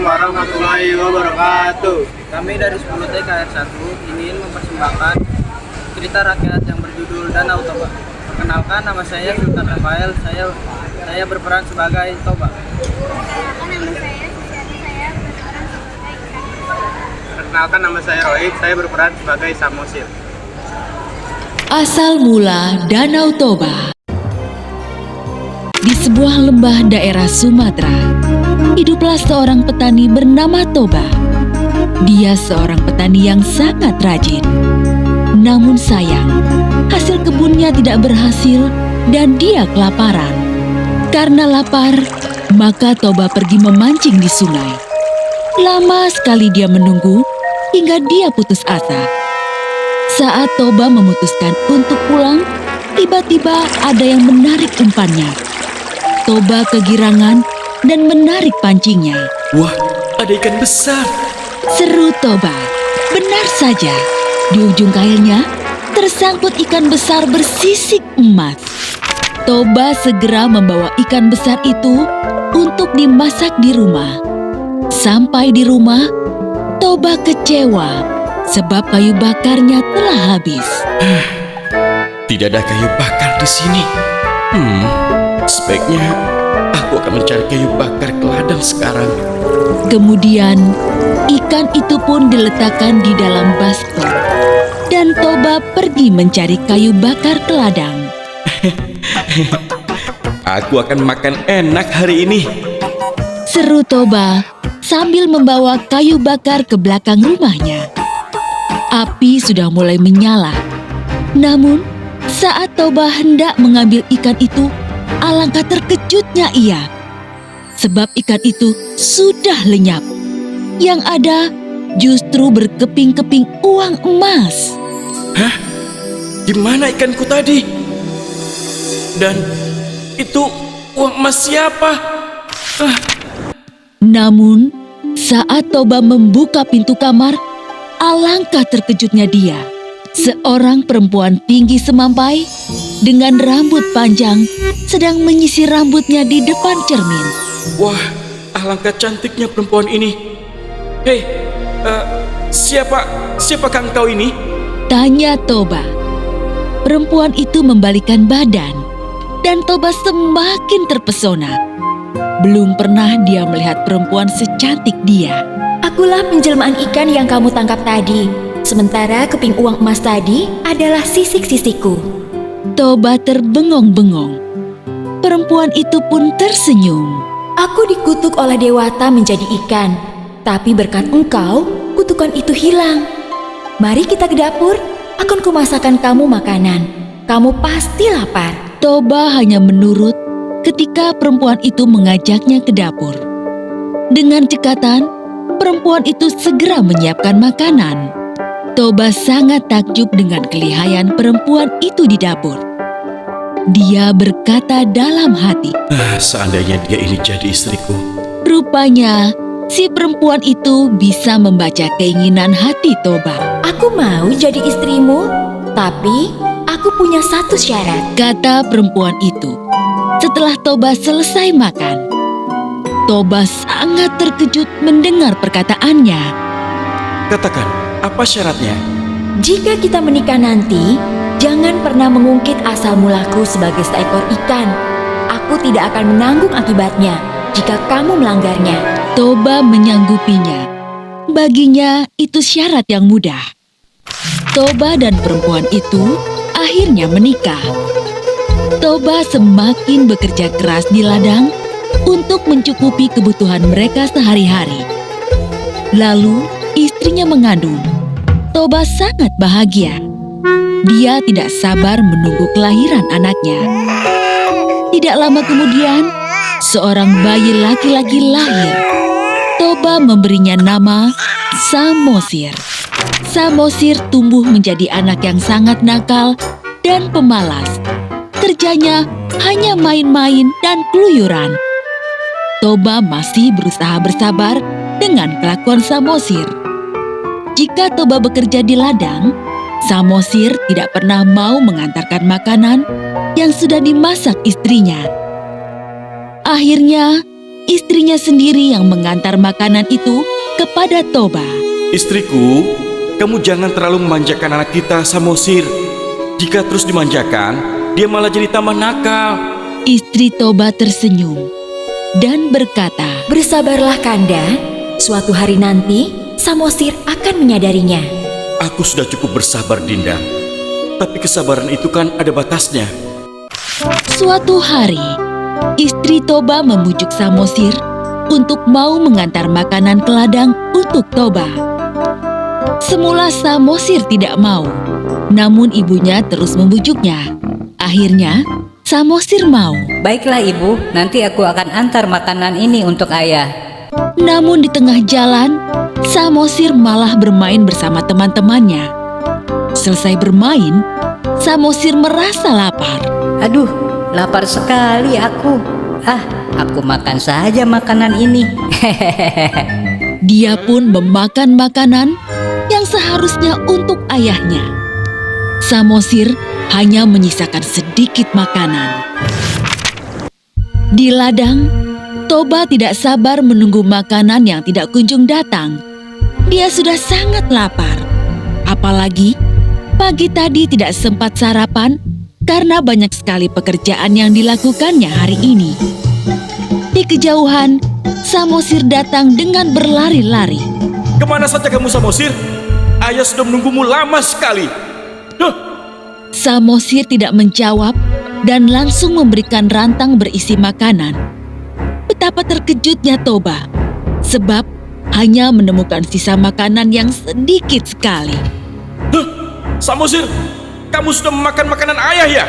Warahmatullahi wabarakatuh. Kami dari 10 TKR 1 ingin mempersembahkan cerita rakyat yang berjudul Danau Toba. Perkenalkan, nama saya Sultan Rafael. Saya berperan sebagai Toba. Perkenalkan, nama saya Rohit. Saya berperan sebagai Samosir. Asal mula Danau Toba. Di sebuah lembah daerah Sumatera, hiduplah seorang petani bernama Toba. Dia seorang petani yang sangat rajin. Namun sayang, hasil kebunnya tidak berhasil dan dia kelaparan. Karena lapar, maka Toba pergi memancing di sungai. Lama sekali dia menunggu hingga dia putus asa. Saat Toba memutuskan untuk pulang, tiba-tiba ada yang menarik umpannya. Toba kegirangan dan menarik pancingnya. Wah, ada ikan besar. Seru Toba. Benar saja, di ujung kailnya tersangkut ikan besar bersisik emas. Toba segera membawa ikan besar itu untuk dimasak di rumah. Sampai di rumah, Toba kecewa sebab kayu bakarnya telah habis. Tidak ada kayu bakar di sini. Sebaiknya aku akan mencari kayu bakar ke ladang sekarang. Kemudian, ikan itu pun diletakkan di dalam baskom. Dan Toba pergi mencari kayu bakar ke ladang. Aku akan makan enak hari ini. Seru Toba sambil membawa kayu bakar ke belakang rumahnya. Api sudah mulai menyala. Namun, saat Toba hendak mengambil ikan itu, alangkah terkejutnya ia. Sebab ikan itu sudah lenyap. Yang ada justru berkeping-keping uang emas. Hah? Gimana ikanku tadi? Dan itu uang emas siapa? Namun, saat Toba membuka pintu kamar, alangkah terkejutnya dia. Seorang perempuan tinggi semampai dengan rambut panjang sedang menyisir rambutnya di depan cermin. Wah, alangkah cantiknya perempuan ini. Hei, siapakah engkau ini? Tanya Toba. Perempuan itu membalikan badan dan Toba semakin terpesona. Belum pernah dia melihat perempuan secantik dia. Akulah penjelmaan ikan yang kamu tangkap tadi. Sementara keping uang emas tadi adalah sisik-sisikku. Toba terbengong-bengong. Perempuan itu pun tersenyum. Aku dikutuk oleh Dewata menjadi ikan, tapi berkat engkau, kutukan itu hilang. Mari kita ke dapur, akan kumasakkan kamu makanan. Kamu pasti lapar. Toba hanya menurut ketika perempuan itu mengajaknya ke dapur. Dengan cekatan, perempuan itu segera menyiapkan makanan. Toba sangat takjub dengan kelihayan perempuan itu di dapur. Dia berkata dalam hati, Seandainya dia ini jadi istriku. rupanya si perempuan itu bisa membaca keinginan hati Toba. Aku mau jadi istrimu, tapi aku punya satu syarat. Kata perempuan itu setelah Toba selesai makan. Toba sangat terkejut mendengar perkataannya. Katakan, apa syaratnya? Jika kita menikah nanti, jangan pernah mengungkit asal mulaku sebagai seekor ikan. Aku tidak akan menanggung akibatnya jika kamu melanggarnya. Toba menyanggupinya. Baginya itu syarat yang mudah. Toba dan perempuan itu akhirnya menikah. Toba semakin bekerja keras di ladang untuk mencukupi kebutuhan mereka sehari-hari. Lalu istrinya mengandung. Toba sangat bahagia. Dia tidak sabar menunggu kelahiran anaknya. Tidak lama kemudian, seorang bayi laki-laki lahir. Toba memberinya nama Samosir. Samosir tumbuh menjadi anak yang sangat nakal dan pemalas. Kerjanya hanya main-main dan keluyuran. Toba masih berusaha bersabar dengan kelakuan Samosir. Jika Toba bekerja di ladang, Samosir tidak pernah mau mengantarkan makanan yang sudah dimasak istrinya. Akhirnya, istrinya sendiri yang mengantar makanan itu kepada Toba. Istriku, kamu jangan terlalu memanjakan anak kita, Samosir. Jika terus dimanjakan, dia malah jadi tambah nakal. Istri Toba tersenyum dan berkata, Bersabarlah Kanda, suatu hari nanti Samosir akan menyadarinya. Aku sudah cukup bersabar, Dinda. Tapi kesabaran itu kan ada batasnya. Suatu hari, istri Toba membujuk Samosir untuk mau mengantar makanan ke ladang untuk Toba. Semula Samosir tidak mau, namun ibunya terus membujuknya. Akhirnya, Samosir mau. Baiklah ibu, nanti aku akan antar makanan ini untuk ayah. Namun di tengah jalan, Samosir malah bermain bersama teman-temannya. Selesai bermain, Samosir merasa lapar. Aduh, lapar sekali aku. Aku makan saja makanan ini. Dia pun memakan makanan yang seharusnya untuk ayahnya. Samosir hanya menyisakan sedikit makanan. Di ladang, Toba tidak sabar menunggu makanan yang tidak kunjung datang. Dia sudah sangat lapar. Apalagi pagi tadi tidak sempat sarapan karena banyak sekali pekerjaan yang dilakukannya hari ini. Di kejauhan, Samosir datang dengan berlari-lari. Kemana saja kamu, Samosir? Ayah sudah menunggumu lama sekali. Samosir tidak menjawab dan langsung memberikan rantang berisi makanan. Betapa terkejutnya Toba, sebab hanya menemukan sisa makanan yang sedikit sekali. Samosir, kamu sudah memakan makanan ayah ya?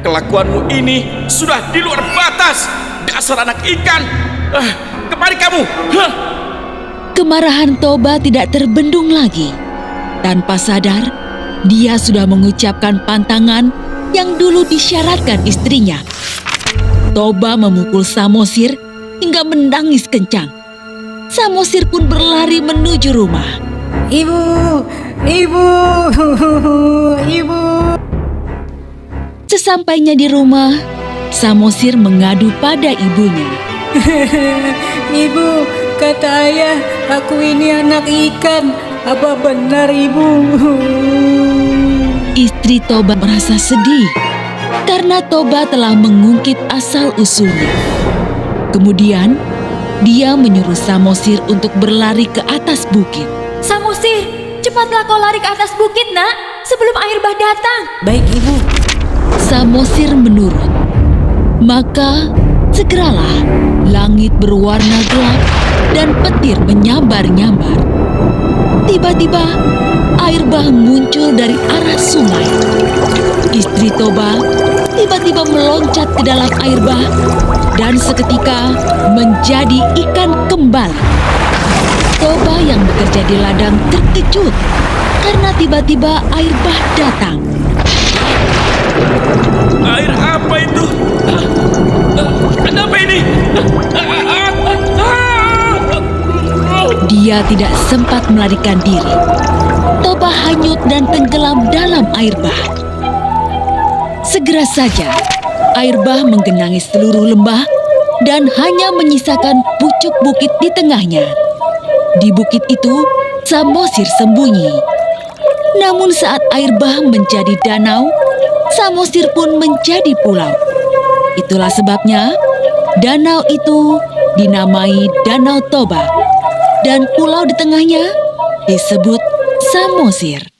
Kelakuanmu ini sudah di luar batas. Dasar anak ikan. Kemari kamu. Kemarahan Toba tidak terbendung lagi. Tanpa sadar, dia sudah mengucapkan pantangan yang dulu disyaratkan istrinya. Toba memukul Samosir hingga menangis kencang. Samosir pun berlari menuju rumah. Ibu, ibu, ibu. Sesampainya di rumah, Samosir mengadu pada ibunya. Ibu, kata ayah, aku ini anak ikan. Apa benar ibu? Istri Toba merasa sedih karena Toba telah mengungkit asal-usulnya. Kemudian, dia menyuruh Samosir untuk berlari ke atas bukit. Samosir, cepatlah kau lari ke atas bukit nak, sebelum air bah datang. Baik ibu. Samosir menurut. Maka segeralah langit berwarna gelap dan petir menyambar-nyambar. Tiba-tiba air bah muncul dari arah sungai. Istri Toba tiba-tiba meloncat ke dalam air bah dan seketika menjadi ikan kembali. Toba yang bekerja di ladang terkejut karena tiba-tiba air bah datang. Air apa itu? Ada apa ini? Dia tidak sempat melarikan diri. Toba hanyut dan tenggelam dalam air bah. Segera saja, air bah menggenangi seluruh lembah dan hanya menyisakan pucuk bukit di tengahnya. Di bukit itu, Samosir sembunyi. Namun saat air bah menjadi danau, Samosir pun menjadi pulau. Itulah sebabnya danau itu dinamai Danau Toba dan pulau di tengahnya disebut Samosir.